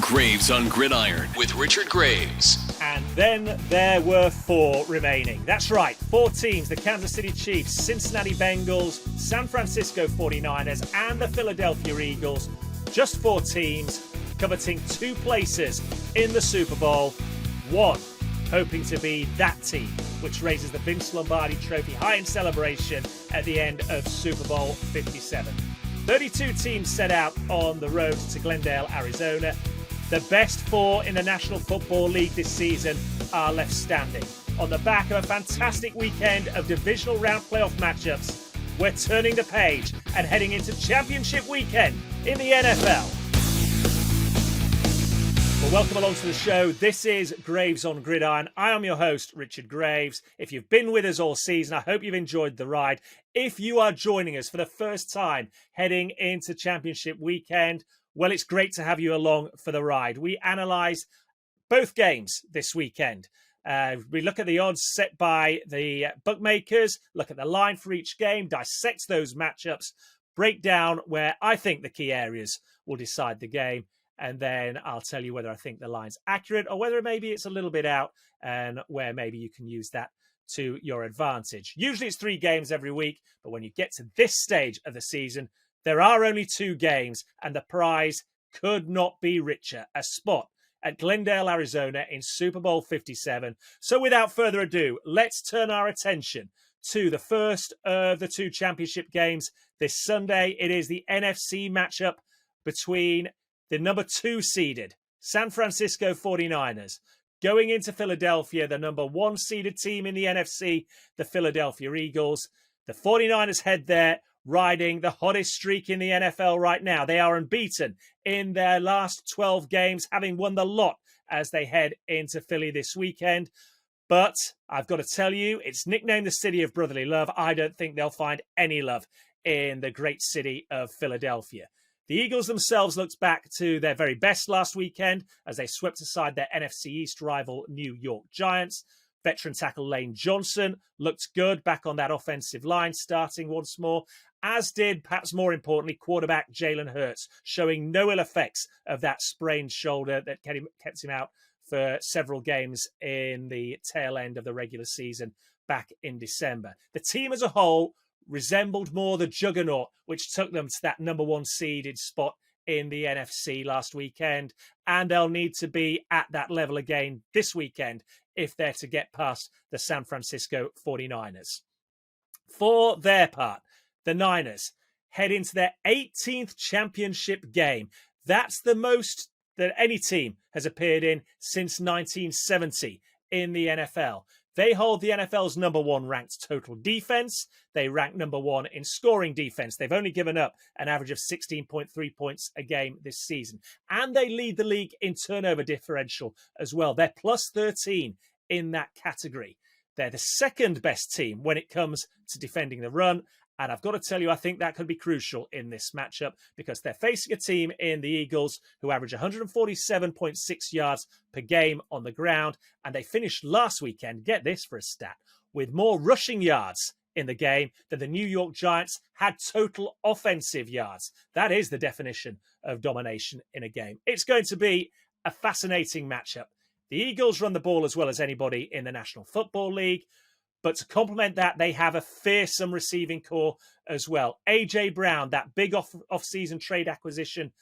Graves on Gridiron with Richard Graves. And then there were 4 remaining. That's right, 4 teams: the Kansas City Chiefs, Cincinnati Bengals, San Francisco 49ers, and the Philadelphia Eagles. Just 4 teams coveting 2 places in the Super Bowl. 1 hoping to be that team which raises the Vince Lombardi Trophy high in celebration at the end of Super Bowl 57. 32 teams set out on the road to Glendale, Arizona. The best 4 in the National Football League this season are left standing. On the back of a fantastic weekend of divisional round playoff matchups, we're turning the page and heading into championship weekend in the NFL. Well, welcome along to the show. This is Graves on Gridiron. I am your host, Richard Graves. If you've been with us all season, I hope you've enjoyed the ride. If you are joining us for the first time heading into championship weekend, well, it's great to have you along for the ride. We analyse both games this weekend. We look at the odds set by the bookmakers, look at the line for each game, dissect those matchups, break down where I think the key areas will decide the game, and then I'll tell you whether I think the line's accurate or whether maybe it's a little bit out and where maybe you can use that to your advantage. Usually it's 3 games every week, but when you get to this stage of the season, there are only 2 games, and the prize could not be richer. A spot at Glendale, Arizona in Super Bowl 57. So without further ado, let's turn our attention to the first of the 2 championship games this Sunday. It is the NFC matchup between the number 2 seeded San Francisco 49ers going into Philadelphia, the number 1 seeded team in the NFC, the Philadelphia Eagles. The 49ers head there, riding the hottest streak in the NFL right now. They are unbeaten in their last 12 games, having won the lot as they head into Philly this weekend. But I've got to tell you, it's nicknamed the City of Brotherly Love. I don't think they'll find any love in the great city of Philadelphia. The Eagles themselves looked back to their very best last weekend as they swept aside their NFC East rival New York Giants. Veteran tackle Lane Johnson looked good back on that offensive line, starting once more, as did, perhaps more importantly, quarterback Jalen Hurts, showing no ill effects of that sprained shoulder that kept him out for several games in the tail end of the regular season back in December. The team as a whole resembled more the juggernaut, which took them to that number 1 seeded spot in the NFC last weekend, and they'll need to be at that level again this weekend if they're to get past the San Francisco 49ers. For their part, the Niners head into their 18th championship game. That's the most that any team has appeared in since 1970 in the NFL. They hold the NFL's number 1 ranked total defense. They rank number 1 in scoring defense. They've only given up an average of 16.3 points a game this season. And they lead the league in turnover differential as well. They're plus 13 in that category. They're the second best team when it comes to defending the run. And I've got to tell you, I think that could be crucial in this matchup because they're facing a team in the Eagles who average 147.6 yards per game on the ground. And they finished last weekend, get this for a stat, with more rushing yards in the game than the New York Giants had total offensive yards. That is the definition of domination in a game. It's going to be a fascinating matchup. The Eagles run the ball as well as anybody in the National Football League. But to complement that, they have a fearsome receiving core as well. A.J. Brown, that big off-season trade acquisition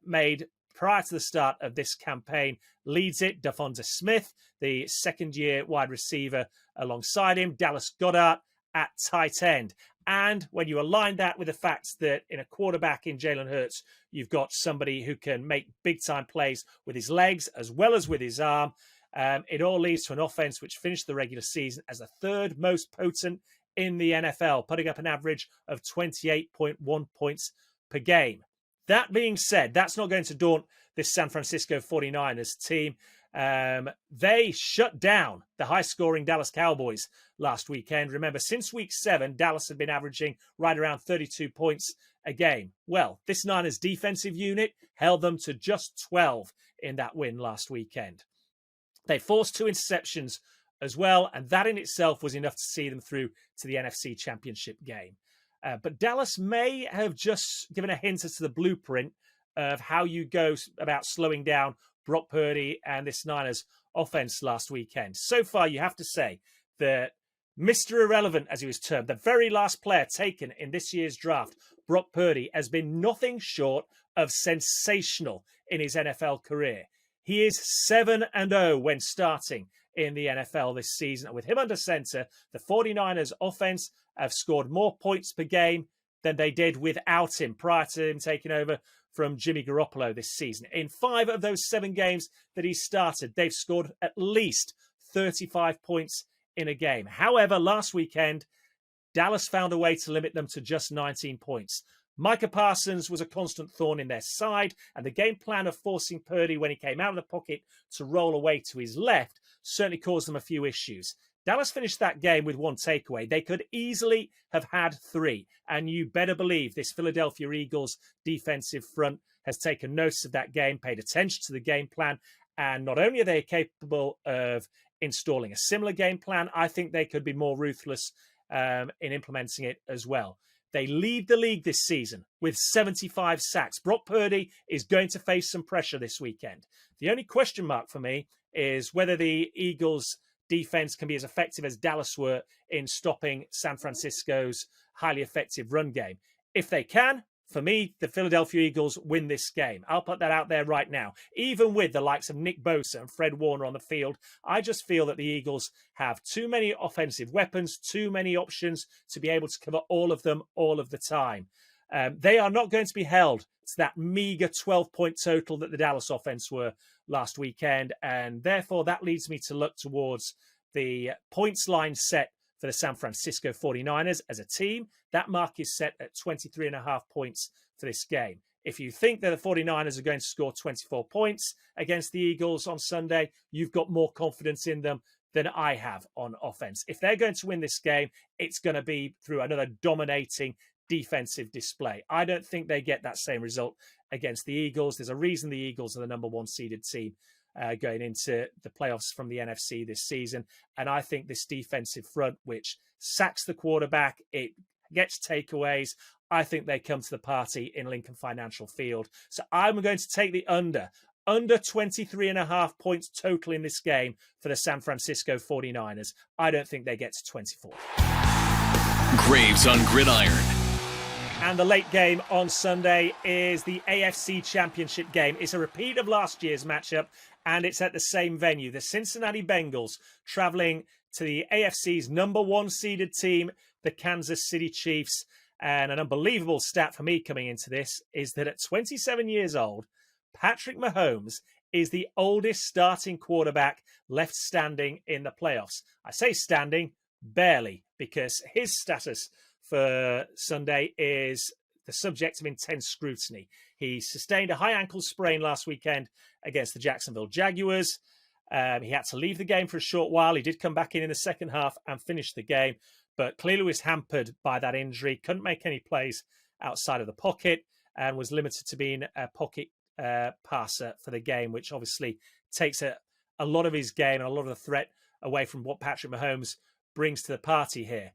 made prior to the start of this campaign, leads it. Devonta Smith, the second-year wide receiver alongside him. Dallas Goedert at tight end. And when you align that with the fact that in a quarterback in Jalen Hurts, you've got somebody who can make big-time plays with his legs as well as with his arm, it all leads to an offense which finished the regular season as the 3rd most potent in the NFL, putting up an average of 28.1 points per game. That being said, that's not going to daunt this San Francisco 49ers team. They shut down the high-scoring Dallas Cowboys last weekend. Remember, since week 7, Dallas had been averaging right around 32 points a game. Well, this Niners defensive unit held them to just 12 in that win last weekend. They forced 2 interceptions as well, and that in itself was enough to see them through to the NFC Championship game. But Dallas may have just given a hint as to the blueprint of how you go about slowing down Brock Purdy and this Niners offense last weekend. So far, you have to say that Mr. Irrelevant, as he was termed, the very last player taken in this year's draft, Brock Purdy, has been nothing short of sensational in his NFL career. He is 7-0 when starting in the NFL this season. And with him under center, the 49ers offense have scored more points per game than they did without him prior to him taking over from Jimmy Garoppolo this season. In 5 of those 7 games that he started, they've scored at least 35 points in a game. However, last weekend, Dallas found a way to limit them to just 19 points. Micah Parsons was a constant thorn in their side, and the game plan of forcing Purdy when he came out of the pocket to roll away to his left certainly caused them a few issues. Dallas finished that game with 1 takeaway. They could easily have had 3, and you better believe this Philadelphia Eagles defensive front has taken notice of that game, paid attention to the game plan, and not only are they capable of installing a similar game plan, I think they could be more ruthless in implementing it as well. They lead the league this season with 75 sacks. Brock Purdy is going to face some pressure this weekend. The only question mark for me is whether the Eagles' defense can be as effective as Dallas were in stopping San Francisco's highly effective run game. If they can, for me, the Philadelphia Eagles win this game. I'll put that out there right now. Even with the likes of Nick Bosa and Fred Warner on the field, I just feel that the Eagles have too many offensive weapons, too many options to be able to cover all of them all of the time. They are not going to be held to that meager 12-point total that the Dallas offense were last weekend, and therefore that leads me to look towards the points line set for the San Francisco 49ers as a team. That mark is set at 23.5 points for this game. If you think that the 49ers are going to score 24 points against the Eagles on Sunday, you've got more confidence in them than I have on offense. If they're going to win this game, it's going to be through another dominating defensive display. I don't think they get that same result against the Eagles. There's a reason the Eagles are the number 1 seeded team going into the playoffs from the NFC this season. And I think this defensive front, which sacks the quarterback, it gets takeaways, I think they come to the party in Lincoln Financial Field. So I'm going to take the under 23.5 points total in this game for the San Francisco 49ers. I don't think they get to 24. Graves on Gridiron. And the late game on Sunday is the AFC Championship game. It's a repeat of last year's matchup, and it's at the same venue. The Cincinnati Bengals traveling to the AFC's number 1 seeded team, the Kansas City Chiefs. And an unbelievable stat for me coming into this is that at 27 years old, Patrick Mahomes is the oldest starting quarterback left standing in the playoffs. I say standing, barely, because his status for Sunday is the subject of intense scrutiny. He sustained a high ankle sprain last weekend against the Jacksonville Jaguars. He had to leave the game for a short while. He did come back in the second half and finish the game, but clearly was hampered by that injury. Couldn't make any plays outside of the pocket and was limited to being a pocket passer for the game, which obviously takes a lot of his game and a lot of the threat away from what Patrick Mahomes brings to the party here.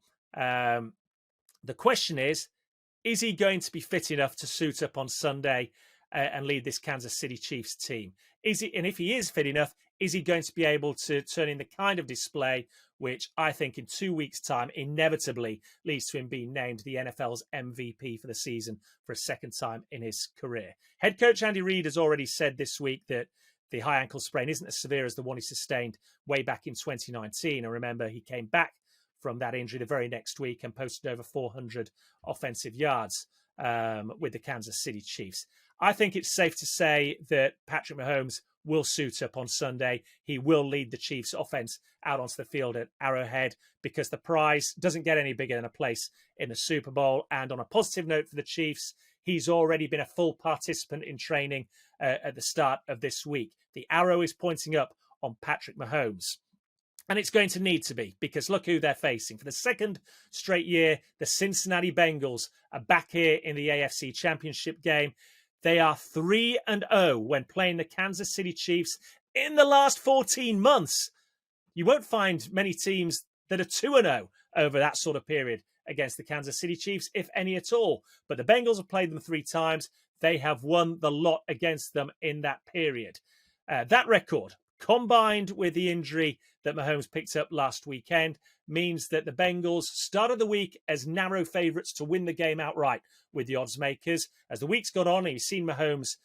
The question is he going to be fit enough to suit up on Sunday and lead this Kansas City Chiefs team? And if he is fit enough, is he going to be able to turn in the kind of display which I think in 2 weeks' time inevitably leads to him being named the NFL's MVP for the season for a second time in his career? Head coach Andy Reid has already said this week that the high ankle sprain isn't as severe as the one he sustained way back in 2019. And remember, he came back from that injury the very next week and posted over 400 offensive yards with the Kansas City Chiefs. I think it's safe to say that Patrick Mahomes will suit up on Sunday. He will lead the Chiefs offense out onto the field at Arrowhead because the prize doesn't get any bigger than a place in the Super Bowl. And on a positive note for the Chiefs, he's already been a full participant in training at the start of this week. The arrow is pointing up on Patrick Mahomes. And it's going to need to be, because look who they're facing. For the second straight year, the Cincinnati Bengals are back here in the AFC Championship game. They are 3-0 when playing the Kansas City Chiefs in the last 14 months. You won't find many teams that are 2-0 over that sort of period against the Kansas City Chiefs, if any at all. But the Bengals have played them 3 times. they have won the lot against them in that period. That record, combined with the injury that Mahomes picked up last weekend, means that the Bengals started the week as narrow favourites to win the game outright with the odds makers. As the week's gone on and you've seen Mahomes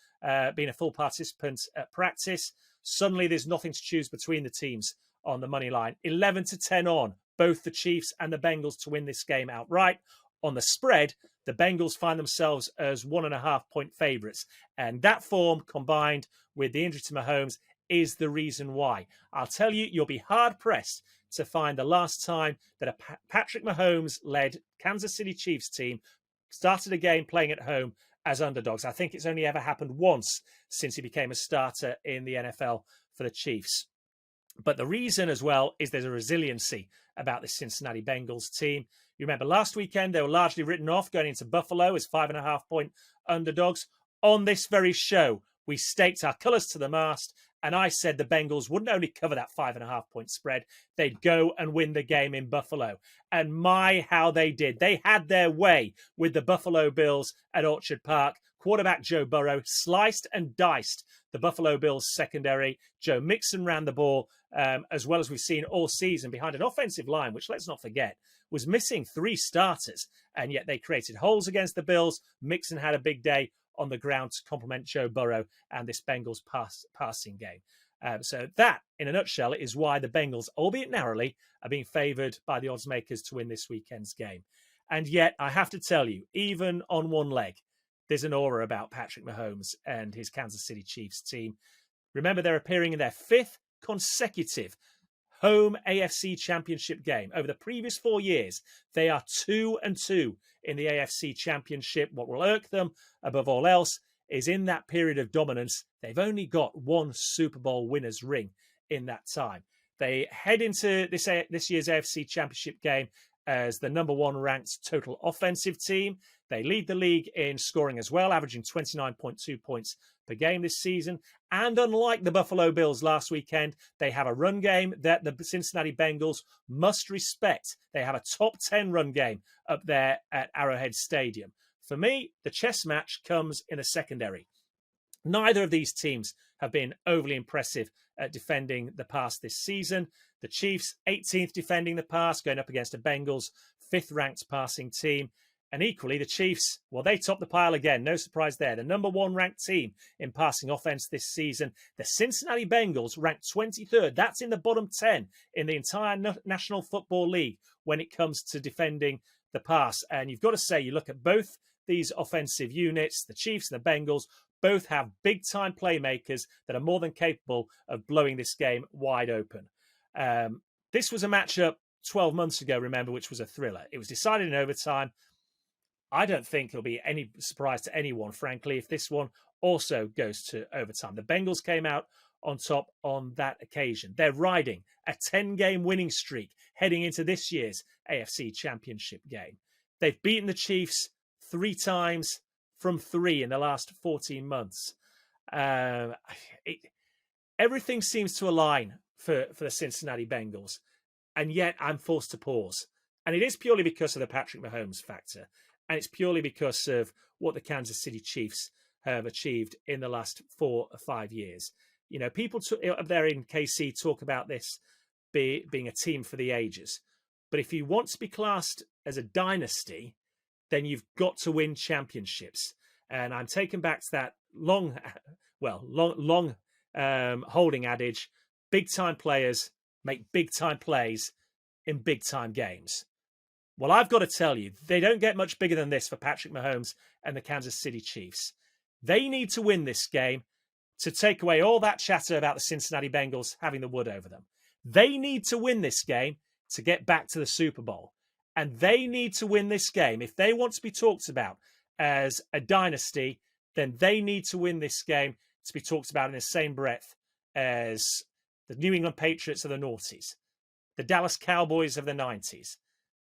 being a full participant at practice, suddenly there's nothing to choose between the teams on the money line. 11-10 on both the Chiefs and the Bengals to win this game outright. On the spread, the Bengals find themselves as 1.5-point favourites. And that form, combined with the injury to Mahomes, is the reason why. I'll tell you, you'll be hard-pressed to find the last time that a Patrick Mahomes-led Kansas City Chiefs team started a game playing at home as underdogs. I think it's only ever happened once since he became a starter in the NFL for the Chiefs. But the reason as well is there's a resiliency about the Cincinnati Bengals team. You remember last weekend, they were largely written off going into Buffalo as 5.5-point underdogs. On this very show, we staked our colours to the mast, and I said the Bengals wouldn't only cover that 5.5-point spread, they'd go and win the game in Buffalo. And my, how they did. They had their way with the Buffalo Bills at Orchard Park. Quarterback Joe Burrow sliced and diced the Buffalo Bills secondary. Joe Mixon ran the ball, as well as we've seen all season, behind an offensive line, which, let's not forget, was missing 3 starters. And yet they created holes against the Bills. Mixon had a big day on the ground to complement Joe Burrow and this Bengals passing game. So that, in a nutshell, is why the Bengals, albeit narrowly, are being favoured by the odds makers to win this weekend's game. And yet, I have to tell you, even on one leg, there's an aura about Patrick Mahomes and his Kansas City Chiefs team. Remember, they're appearing in their 5th consecutive home AFC Championship game. Over the previous 4 years, they are 2-2 in the AFC Championship. What will irk them, above all else, is in that period of dominance, they've only got 1 Super Bowl winner's ring in that time. They head into this year's AFC Championship game as the number 1 ranked total offensive team. They lead the league in scoring as well, averaging 29.2 points per game this season. And unlike the Buffalo Bills last weekend, they have a run game that the Cincinnati Bengals must respect. They have a top 10 run game up there at Arrowhead Stadium. For me, the chess match comes in the secondary. Neither of these teams have been overly impressive at defending the pass this season. The Chiefs, 18th defending the pass, going up against a Bengals 5th-ranked passing team. And equally, the Chiefs, well, they top the pile again. No surprise there. The number 1 ranked team in passing offense this season. The Cincinnati Bengals ranked 23rd. That's in the bottom 10 in the entire National Football League when it comes to defending the pass. And you've got to say, you look at both these offensive units, the Chiefs and the Bengals, both have big-time playmakers that are more than capable of blowing this game wide open. This was a matchup 12 months ago, remember, which was a thriller. It was decided in overtime. I don't think it'll be any surprise to anyone, frankly, if this one also goes to overtime. The Bengals came out on top on that occasion. They're riding a 10-game winning streak heading into this year's AFC Championship game. They've beaten the Chiefs 3 times from 3 in the last 14 months. Everything seems to align for the Cincinnati Bengals, and yet I'm forced to pause. And it is purely because of the Patrick Mahomes factor. And it's purely because of what the Kansas City Chiefs have achieved in the last 4 or 5 years. You know, people up there in KC talk about this being a team for the ages. But if you want to be classed as a dynasty, then you've got to win championships. And I'm taken back to that long holding adage: big-time players make big-time plays in big-time games. Well, I've got to tell you, they don't get much bigger than this for Patrick Mahomes and the Kansas City Chiefs. They need to win this game to take away all that chatter about the Cincinnati Bengals having the wood over them. They need to win this game to get back to the Super Bowl. And they need to win this game. If they want to be talked about as a dynasty, then they need to win this game to be talked about in the same breath as the New England Patriots of the noughties, the Dallas Cowboys of the 90s,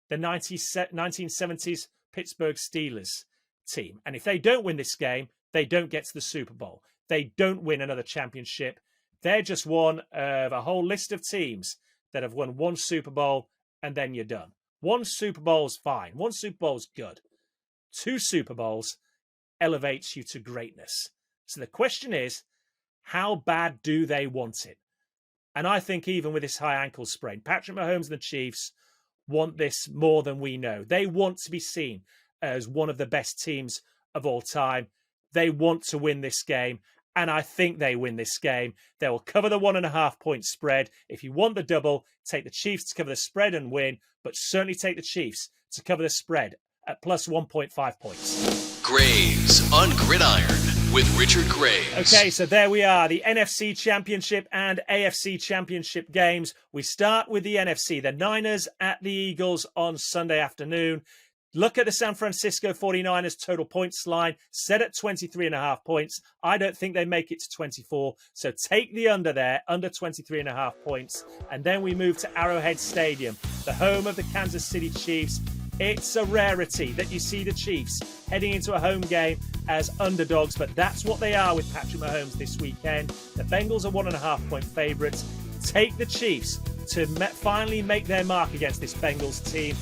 the 1970s Pittsburgh Steelers team. And if they don't win this game, they don't get to the Super Bowl. They don't win another championship. They're just one of a whole list of teams that have won 1 Super Bowl and then you're done. 1 Super Bowl's fine. 1 Super Bowl's good. 2 Super Bowls, elevates you to greatness. So the question is, how bad do they want it? And I think even with this high ankle sprain, Patrick Mahomes and the Chiefs want this more than we know. They want to be seen as one of the best teams of all time. They want to win this game, and I think they win this game. They will cover the 1.5 point spread. If you want the double, take the Chiefs to cover the spread and win, but certainly take the Chiefs to cover the spread at plus 1.5 points. Graves on Gridiron with Richard Graves. Okay, so there we are, the NFC Championship and AFC Championship games. We start with the NFC, the Niners at the Eagles on Sunday afternoon. Look at the San Francisco 49ers total points line, set at 23.5 points. I don't think they make it to 24, so take the under there, under 23.5 points. And then we move to Arrowhead Stadium, the home of the Kansas City Chiefs. It's a rarity that you see the Chiefs heading into a home game as underdogs, but that's what they are with Patrick Mahomes this weekend. The Bengals are 1.5 point favourites. Take the Chiefs to finally make their mark against this Bengals team,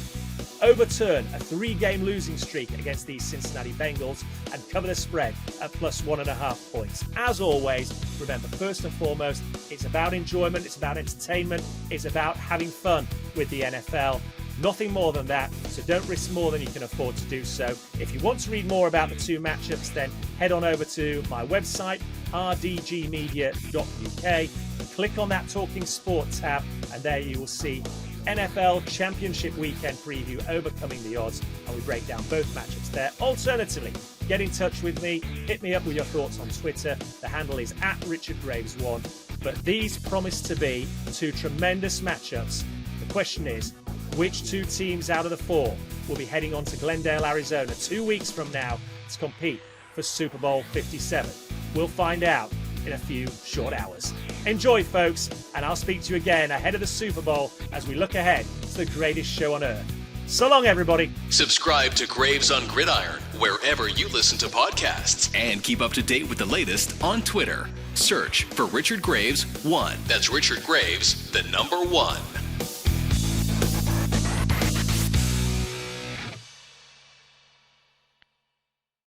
overturn a 3-game losing streak against these Cincinnati Bengals, and cover the spread at plus 1.5 points. As always, remember, first and foremost, it's about enjoyment, it's about entertainment, it's about having fun with the NFL. Nothing more than that, so don't risk more than you can afford to do so. If you want to read more about the two matchups, then head on over to my website, rdgmedia.uk, click on that Talking Sport tab, and there you will see NFL Championship Weekend preview, Overcoming the Odds, and we break down both matchups there. Alternatively, get in touch with me, hit me up with your thoughts on Twitter. The handle is @RichardGraves1. But these promise to be two tremendous matchups. The question is, which two teams out of the four will be heading on to Glendale, Arizona 2 weeks from now to compete for Super Bowl LVII? We'll find out in a few short hours. Enjoy, folks, and I'll speak to you again ahead of the Super Bowl as we look ahead to the greatest show on earth. So long, everybody. Subscribe to Graves on Gridiron wherever you listen to podcasts, and keep up to date with the latest on Twitter. Search for Richard Graves 1. That's Richard Graves, the number 1.